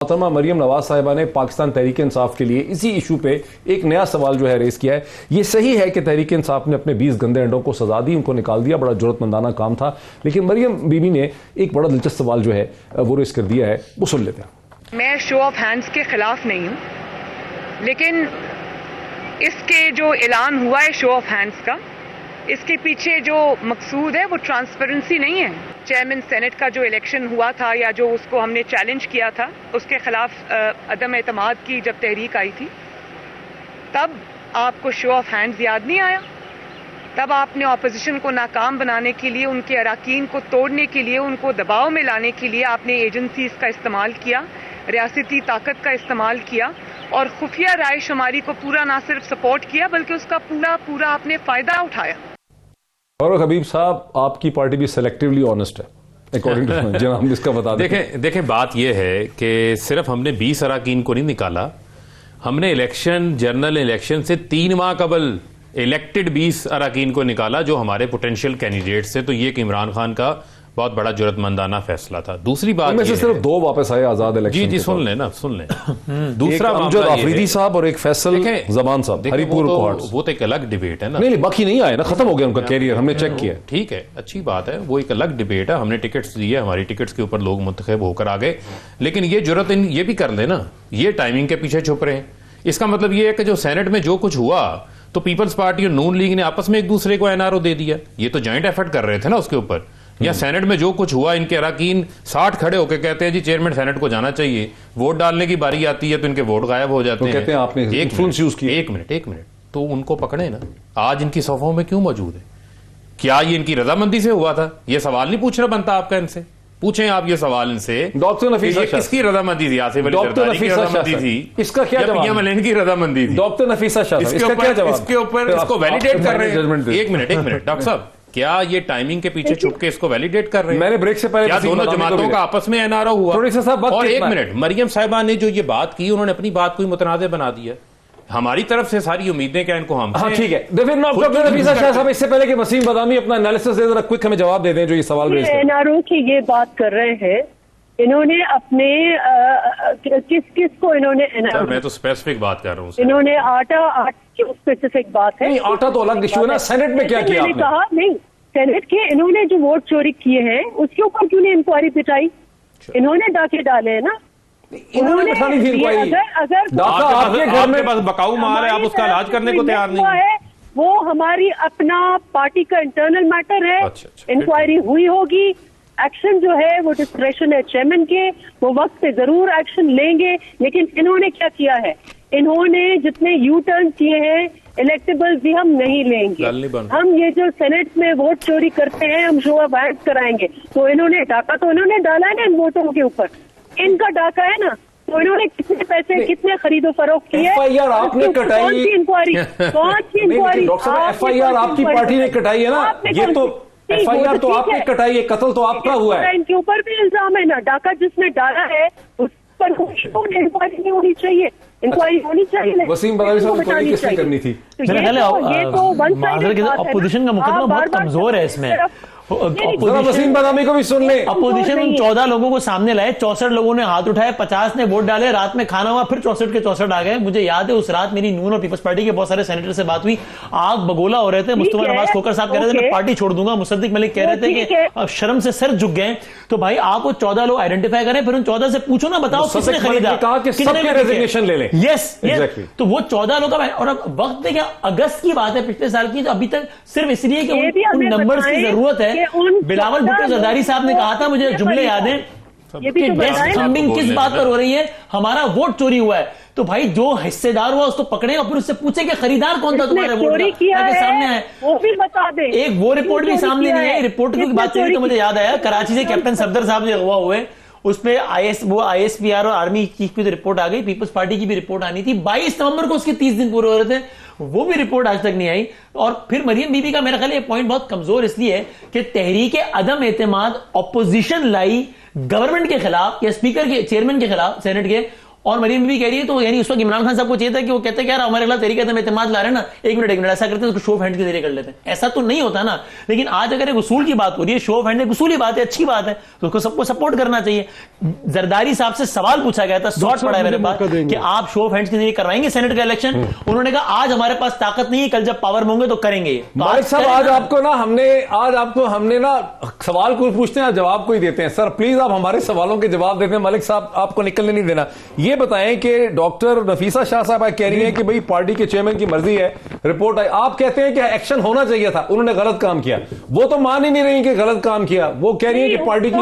मोहतरमा मरियम नवाज साहिबा ने पाकिस्तान तहरीक इंसाफ के लिए इसी इशू पे एक नया सवाल जो है रेस किया है। ये सही है कि तहरीक इंसाफ ने अपने 20 गंदे अंडों को सजा दी, उनको निकाल दिया, बड़ा जुर्रतमंदाना काम था, लेकिन मरियम बीबी ने एक बड़ा दिलचस्प सवाल जो है वो रेस कर दिया है, वो सुन लेते हैं। मैं शो ऑफ हैंड्स के खिलाफ नहीं हूँ, लेकिन इसके जो ऐलान हुआ है शो ऑफ हैंड्स का, इसके पीछे जो मकसूद है वो ट्रांसपेरेंसी नहीं है। चेयरमैन सेनेट का जो इलेक्शन हुआ था या जो उसको हमने चैलेंज किया था, उसके खिलाफ अदम एतमाद की जब तहरीक आई थी, तब आपको शो ऑफ हैंड्स याद नहीं आया? तब आपने ऑपोजिशन को नाकाम बनाने के लिए, उनके अराकीन को तोड़ने के लिए, उनको दबाव में लाने के लिए आपने एजेंसीज का इस्तेमाल किया, रियासती ताकत का इस्तेमाल किया और खुफिया राय शुमारी को पूरा ना सिर्फ सपोर्ट किया बल्कि उसका पूरा आपने फायदा उठाया। और हबीब साहब, आपकी पार्टी भी सेलेक्टिवली ऑनेस्ट है अकॉर्डिंग टू जनाब, हम इसका बता दें। देखें बात यह है कि सिर्फ हमने 20 अराकीन को नहीं निकाला, हमने इलेक्शन, जनरल इलेक्शन से 3 माह कबल इलेक्टेड 20 अराकीन को निकाला जो हमारे पोटेंशियल कैंडिडेट से। तो ये इमरान खान का बहुत बड़ा जुर्रतमंदाना फैसला था। दूसरी बात में से सिर्फ 2 वापस आए आजाद इलेक्शन। जी सुन लें ना, सुन लें। दूसरा अमजद आफरीदी साहब और एक फैसल जमान साहब, हरीपुर कोर्ट्स। वो तो एक अलग डिबेट है ना। नहीं, बाकी नहीं आए ना, खत्म हो गया उनका कैरियर, हमने चेक किया। ठीक है, अच्छी बात है, वो एक अलग डिबेट है। हमने टिकट्स दिए, हमारी टिकट्स के ऊपर लोग मुंतखब होकर आ गए, लेकिन ये जुर्रत ये भी कर लेना, ये टाइमिंग के पीछे छुप रहे हैं। इसका मतलब ये है कि जो सेनेट में जो कुछ हुआ तो पीपल्स पार्टी और नून लीग ने आपस में एक दूसरे को एनआरओ दे दिया। ये तो जॉइंट एफर्ट कर रहे थे ना उसके ऊपर। या सेनेट में जो कुछ हुआ, इनके अराकीन 60 खड़े होकर कहते हैं जी चेयरमैन सेनेट को जाना चाहिए, वोट डालने की बारी आती है तो इनके वोट गायब हो जाते हैं। कहते हैं आपने इन्फ्लुएंस यूज किया। एक मिनट, तो उनको पकड़े ना, आज इनकी सफों में क्यों मौजूद है? क्या ये इनकी रजामंदी से हुआ था? ये सवाल नहीं पूछना बनता आपका इनसे। पूछें आप ये सवाल इनसे, डॉक्टर नफीसा किसकी रजामंदी थी? आसिफ अली जरदारी की रजामंदी थी? इसका क्या जवाब? पीएम मलिन की रजामंदी थी? डॉक्टर नफीसा शाह, इसका क्या जवाब? इसके ऊपर इसको वैलिडेट कर रहे हैं। एक मिनट डॉक्टर साहब, क्या ये टाइमिंग के पीछे छुप के इसको वैलिडेट कर रहे हैं? मैंने ब्रेक से पहले क्या दोनों जमातों का आपस में एनआरओ हुआ? और एक मिनट, मरियम साहिबा ने जो ये बात की, उन्होंने अपनी बात को ही मुतनाज़े बना दिया। हमारी तरफ से सारी उम्मीदें क्या इनको हम? हाँ ठीक है, डॉक्टर नफीसा शाह साहब, इससे पहले कि वसीम बदामी अपना एनालिसिस दे, जरा क्विक हमें जवाब दे दें जो ये सवाल रेज़ कर। एनआरओ की ये बात कर रहे हैं, इन्होंने अपने किस को इन्होंने एनआरओ? मैं तो स्पेसिफिक बात कर रहा हूँ। इन्होंने आटा स्पेसिफिक बात है। नहीं, आटा तो अलग इशू है ना। सेनेट में क्या किया आपने? कहा नहीं, सेनेट के इन्होंने जो वोट चोरी किए हैं उसके ऊपर क्यों नहीं इंक्वायरी पिटाई? इन्होंने डाके डाले हैं ना, इन्होंने बतानी थी इंक्वायरी। अगर डाका आपके घर में बस बकाऊ मार है, आप उसका इलाज करने को तैयार नहीं है। वो हमारी अपना पार्टी का इंटरनल मैटर है। इंक्वायरी हुई होगी, एक्शन जो है वो डिस्क्रेशन है चेयरमैन के, वो वक्त पे जरूर एक्शन लेंगे। लेकिन इन्होंने क्या किया है? इन्होंने जितने यू टर्न किए हैं, इलेक्टेबल्स भी हम नहीं लेंगे। हम ये जो सेनेट में वोट चोरी करते हैं, हम शो ऑफ हैंड्स कराएंगे। तो इन्होंने डाका तो इन्होंने डाला है ना इन वोटों के ऊपर, इनका डाका है ना। तो इन्होंने कितने पैसे, कितने खरीदो फरोख्त किए? एफआईआर आपने कटाई, कौन सी इंक्वायरी? एफआईआर आपकी पार्टी ने कटाई है ना। ये तो एफआईआर तो आपने कटाई है, कत्ल तो आपका हुआ है। इनके ऊपर भी इल्जाम है ना, डाका जिसने डाला है उस पर इंक्वायरी नहीं होनी चाहिए, इंक्वायरी होनी चाहिए। वसीम बदामी साहब को किसने करनी थी? अपोजिशन का मुकदमा बहुत कमजोर है इसमें। वसीम बदामी को भी सुन ले। अपोजिशन 14 लोगों को सामने लाए, 64 लोगों ने हाथ उठाए, 50 ने वोट डाले, रात में खाना हुआ, फिर 64 के 64 आ गए। मुझे याद है उस रात मेरी नून और पीपल्स पार्टी के बहुत सारे सेनेटर से बात हुई, आग बगोला हो रहे थे। मुस्तफा नवाज खोकर साहब कह रहे थे मैं पार्टी छोड़ दूंगा, मुसद्दिक मलिक कह रहे थे कि अब शर्म से सर झुक गए। तो भाई आप वो 14 लोग आइडेंटिफाई करें, फिर उन 14 से पूछो ना, बताओ किसने खरीदा, किसने रेजिग्नेशन ले लें। यस, तो वो 14 लोग। और अब वक्त देखिए, अगस्त की बात है पिछले साल की, तो अभी तक सिर्फ इसलिए कि उन नंबर्स की जरूरत है। बिलावल भुट्टो जरदारी साहब ने कहा था, मुझे जुमले याद हैं, कि डेस्क थंबिंग किस बात पर हो रही है? हमारा वोट चोरी हुआ है। तो भाई जो हिस्सेदार हुआ उसको पकड़े और फिर उससे पूछे कि खरीदार कौन था तुम्हारे वोट का, सामने है वो भी बता दे। एक वो रिपोर्ट भी सामने नहीं है। रिपोर्ट की बात चली तो मुझे याद आया, कराची से कैप्टन सफदर साहब जो अगवा हुए, उसपे आईएसपीआर और आर्मी चीफ की रिपोर्ट आ गई, पीपल्स पार्टी की भी रिपोर्ट आनी थी। 22 नवंबर को उसके 30 दिन पूरे हो रहे थे, वो भी रिपोर्ट आज तक नहीं आई। और फिर मरियम बीबी का मेरा ख्याल ये पॉइंट बहुत कमजोर इसलिए है कि तहरीक अदम एतमाद ऑपोजिशन लाई गवर्नमेंट के खिलाफ या स्पीकर के, चेयरमैन के खिलाफ सेनेट के, और मरीम भी कह रही है, तो यानी उस वक्त इमरान खान साहब को चाहिए था कि वो कहते क्या हमारे खिलाफ तरीके से एतमाद ला रहे हैं ना, एक मिनट ऐसा करते हैं, उसको शो ऑफ हैंड के जरिए कर लेते हैं। ऐसा तो नहीं होता ना। लेकिन आज अगर एक उसूल की बात हो रही है, शो ऑफ हैंड एक उसूली बात है, अच्छी बात है, तो उसको सबको सपोर्ट करना चाहिए। जरदारी साहब से सवाल पूछा गया था, शॉर्ट पड़ा है मेरे पास, कि आप शो ऑफ हैंड के जरिए करवाएंगे सेनेट का इलेक्शन? उन्होंने कहा आज हमारे पास ताकत नहीं है, कल जब पावर में होंगे तो करेंगे। मालिक साहब आज आपको हमने ना सवाल कोई पूछते हैं, जवाब कोई देते हैं। सर प्लीज आप हमारे सवालों के जवाब देते हैं। मलिक साहब आपको निकलने नहीं देना। ये बताएं कि डॉक्टर नफीसा शाह साहब कह रही हैं कि भाई पार्टी के चेयरमैन की मर्जी है, रिपोर्ट आई, आप कहते हैं कि एक्शन होना चाहिए था, उन्होंने गलत काम किया। वो तो मान ही नहीं रही कि गलत काम किया, वो कह रही है कि पार्टी की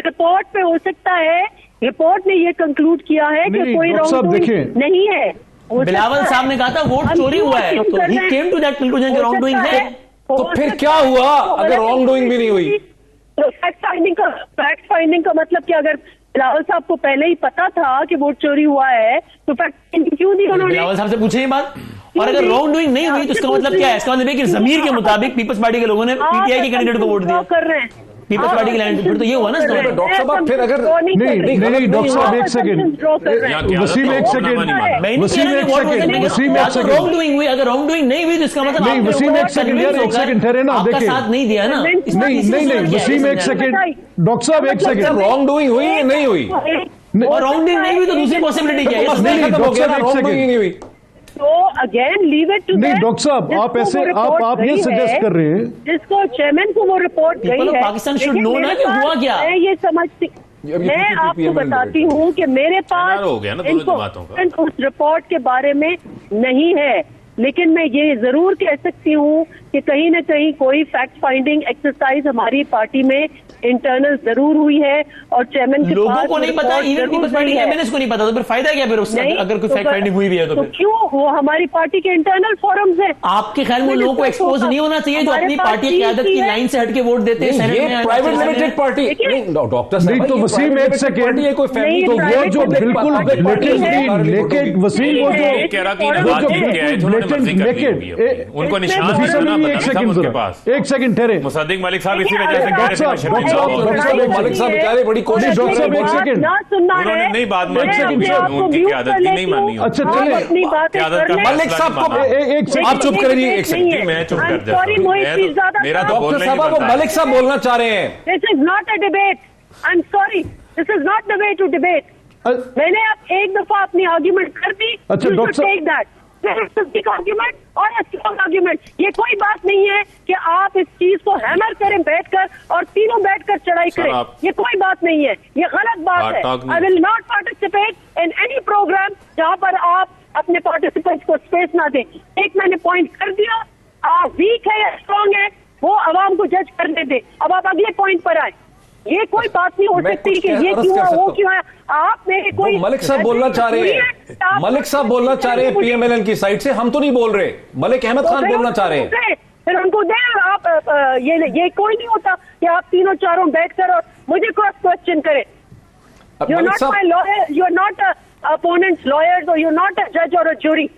रिपोर्ट पे हो सकता है, रिपोर्ट ने ये कंक्लूड किया है कि कोई रॉन्ग नहीं है। बिलावल साहब ने कहा था वोट चोरी हुआ है, तो ही केम टू दैट कंक्लूजन कि रॉन्ग डूइंग है। तो फिर क्या हुआ अगर रॉन्ग डूइंग भी नहीं हुई? तो फैक्ट फाइंडिंग का मतलब कि अगर बिलावल साहब को पहले ही पता था कि वोट चोरी हुआ है तो फैक्ट फाइंडिंग क्यों नहीं उन्होंने? बिलावल साहब से पूछे ये बात। और अगर रॉन्ग डूइंग नहीं हुई तो इसका मतलब क्या है? इसका मतलब है कि जमीर के मुताबिक पीपल्स पार्टी के लोगों ने पीटीआई के कैंडिडेट को वोट दिया कर रहे हैं, पीपल्स पार्टी के लाइन पे। तो ये हुआ ना डॉक्टर साहब। फिर अगर नहीं डॉक्टर साहब एक सेकंड, वसीम एक सेकंड, रॉन्ग डूइंग हुई, अगर रॉन्ग डूइंग नहीं हुई तो इसका मतलब नहीं वसीम एक सेकंड यार, एक सेकंड ठहरे ना, देखिए साथ नहीं दिया ना। नहीं वसीम एक सेकंड, डॉक्टर साहब एक सेकंड, रॉन्ग डूइंग हुई या नहीं हुई? और रॉन्ग डूइंग नहीं हुई तो दूसरी पॉसिबिलिटी क्या है? डॉक्टर साहब एक सेकंड, तो अगेन लीव इट टू नहीं डॉक्टर साहब आप ऐसे आप ये सजेस्ट कर रहे हैं, जिसको चेयरमैन को वो रिपोर्ट गई है, पाकिस्तान शुड नो ना कि हुआ क्या। मैं ये समझती, मैं आपको बताती हूँ कि मेरे पास हो गया ना दोनों बातों का। उस रिपोर्ट के बारे में नहीं है, लेकिन मैं ये जरूर कह सकती हूँ कि कहीं न कहीं कोई फैक्ट फाइंडिंग एक्सरसाइज हमारी पार्टी में इंटरनल जरूर हुई है और चेयरमैन के लोगों को नहीं पता, इवन पीपल्स पार्टी के एमएनएस को नहीं पता, तो फिर फायदा क्या फिर उससे? अगर कोई फैक्ट फाइंडिंग हुई भी है तो क्यों? वो हमारी पार्टी के इंटरनल फोरम्स है। आपके ख्याल में लोगों को एक्सपोज नहीं होना चाहिए जो अपनी पार्टी की आदत की लाइन से हटके वोट देते हैं? ये प्राइवेट लिमिटेड पार्टी डॉक्टर नहीं तो वसीम एक सेकंड, कोई फैमिली तो वो जो बिल्कुल नेकेड वसीम, वो उनको निशान एक सेकंड ठहरे, मुसद्दिक मलिक साहब इसी वजह से कह रहे थे मलिक साहब बेचारे बड़ी कोशिश डॉक्टर साहब एक सेकंड, ना सुनना है, उन्होंने नहीं बात मानी, उनकी आदत की नहीं मानी। अच्छा चले अपनी बातें मलिक साहब को एक सेकंड आप चुप करिए, एक सेकंड मैं चुप कर जाता हूं। मेरा तो डॉक्टर साहब को मलिक साहब बोलना चाह रहे हैं। This is not a debate, I am sorry, this is not the way to debate. मैंने अब एक दफा अपनी आर्ग्यूमेंट कर दी। अच्छा डॉक्टर टेक दैट आर्ग्यूमेंट और स्ट्रॉन्ग आर्ग्यूमेंट। ये कोई बात नहीं है कि आप इस चीज को हैमर करें बैठकर और तीनों बैठकर चढ़ाई करें, ये कोई बात नहीं है, ये गलत बात है। I will not participate in any programme जहां पर आप अपने पार्टिसिपेंट्स को स्पेस ना दें। एक मैंने पॉइंट कर दिया, आप वीक है या स्ट्रॉन्ग है वो आवाम को जज करने दें। अब आप अगले पॉइंट पर आए। ये कोई बात नहीं हो सकती कि ये क्यों है वो क्यों है। आप मेरे कोई मलिक साहब बोलना चाह रहे हैं, मलिक साहब बोलना चाह रहे हैं पीएमएलएन की साइड से, हम तो नहीं बोल रहे। मलिक अहमद खान बोलना चाह रहे हैं, फिर उनको दें। आप ये कोई नहीं होता कि आप तीनों चारों बैठकर और मुझे क्रॉस क्वेश्चन करें। You are not my lawyer, you are not opponents lawyers और यू आर नॉट अ जज और अ ज्यूरी।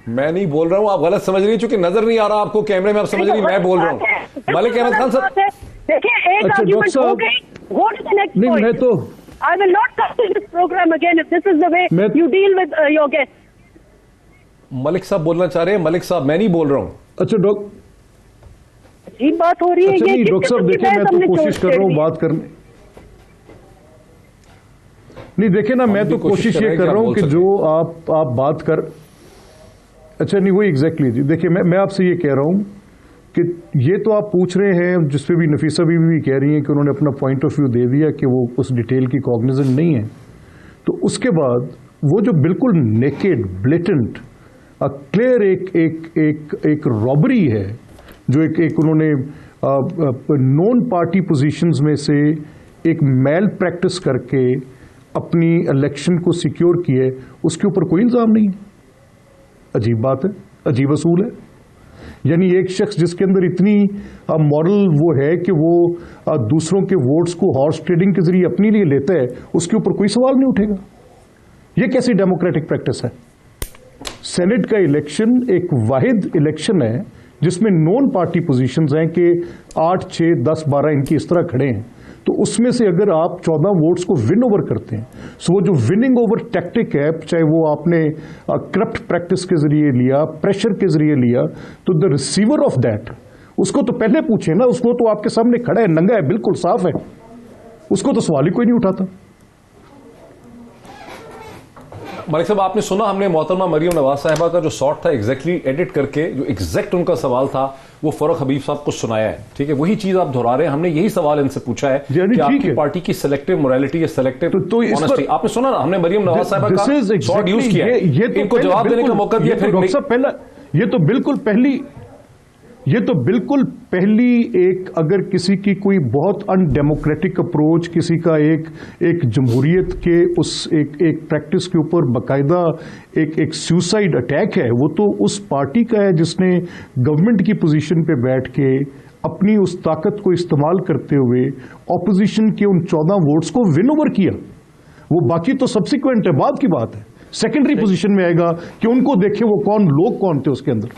मैं नहीं बोल रहा हूं, आप गलत समझ रही हैं, क्योंकि नजर नहीं आ रहा आपको कैमरे में, आप समझ रही, मैं बोल रहा हूं। मलिक अहमद खान साहब देखिए, एक आर्गुमेंट हो गई, go to the next point. मैं तो I will not come to this program again if this is the way you deal with your guests. Malik साहब बोलना चाह रहे हैं, मलिक साहब, मैं नहीं बोल रहा हूं। अच्छा अजीब बात हो रही है। अच्छा नहीं डॉक्टर साहब देखिए, मैं तो कोशिश कर रहा हूं बात करने, नहीं देखे ना, मैं तो कोशिश ये कर रहा हूं कि जो आप बात कर, अच्छा नहीं वही एग्जैक्टली जी। देखिए मैं आपसे ये कह रहा हूं कि ये तो आप पूछ रहे हैं, जिसपे भी नफीसा भी कह रही हैं कि उन्होंने अपना पॉइंट ऑफ व्यू दे दिया कि वो उस डिटेल की कॉग्निजेंट नहीं है। तो उसके बाद वो जो बिल्कुल नेकेड ब्लेटेंट क्लियर एक रॉबरी है, जो एक उन्होंने नॉन पार्टी पोजीशंस में से एक मैल प्रैक्टिस करके अपनी इलेक्शन को सिक्योर किए, उसके ऊपर कोई इल्जाम नहीं है। अजीब बात है, अजीब असूल है। यानी एक शख्स जिसके अंदर इतनी मॉरल वो है कि वो दूसरों के वोट्स को हॉर्स ट्रेडिंग के जरिए अपने लिए लेता है, उसके ऊपर कोई सवाल नहीं उठेगा। ये कैसी डेमोक्रेटिक प्रैक्टिस है? सेनेट का इलेक्शन एक वाहिद इलेक्शन है जिसमें नॉन पार्टी पोजीशंस हैं कि 8, 6, 10, 12 इनकी इस तरह खड़े हैं। तो उसमें से अगर आप 14 वोट्स को विन ओवर करते हैं, सो वो जो विनिंग ओवर टैक्टिक है, चाहे वो आपने करप्ट प्रैक्टिस के जरिए लिया, प्रेशर के जरिए लिया, तो द रिसीवर ऑफ दैट, उसको तो पहले पूछे ना, उसको तो आपके सामने खड़ा है, नंगा है, बिल्कुल साफ है, उसको तो सवाल ही कोई नहीं उठाता। मलिक साहब, आपने सुना हमने मोहतरमा मरियम नवाज साहिबा का जो शॉट था एग्जैक्टली एडिट करके, जो एग्जैक्ट उनका सवाल था वो फरूख हबीब साहब को सुनाया है, ठीक है? वही चीज आप दोहरा रहे हैं। हमने यही सवाल इनसे पूछा है कि आपकी पार्टी की सिलेक्टिव मोरालिटी या सिलेक्टिव ऑनेस्टी, आपने सुना ना, हमने मरियम नवाज साहिबा का शॉट यूज किया है, इनको जवाब देने का मौका दिया। डॉक्टर साहब पहला ये तो बिल्कुल पहली एक, अगर किसी की कोई बहुत अनडेमोक्रेटिक अप्रोच, किसी का एक जमहूरियत के उस एक प्रैक्टिस के ऊपर बाकायदा एक सुसाइड अटैक है, वो तो उस पार्टी का है जिसने गवर्नमेंट की पोजीशन पे बैठ के अपनी उस ताकत को इस्तेमाल करते हुए ऑपोजिशन के उन 14 वोट्स को विन ओवर किया। वो बाकी तो सब्सिक्वेंट है, बाद की बात है, सेकेंडरी पोजीशन में आएगा कि उनको देखे वो कौन, लोग कौन थे उसके अंदर।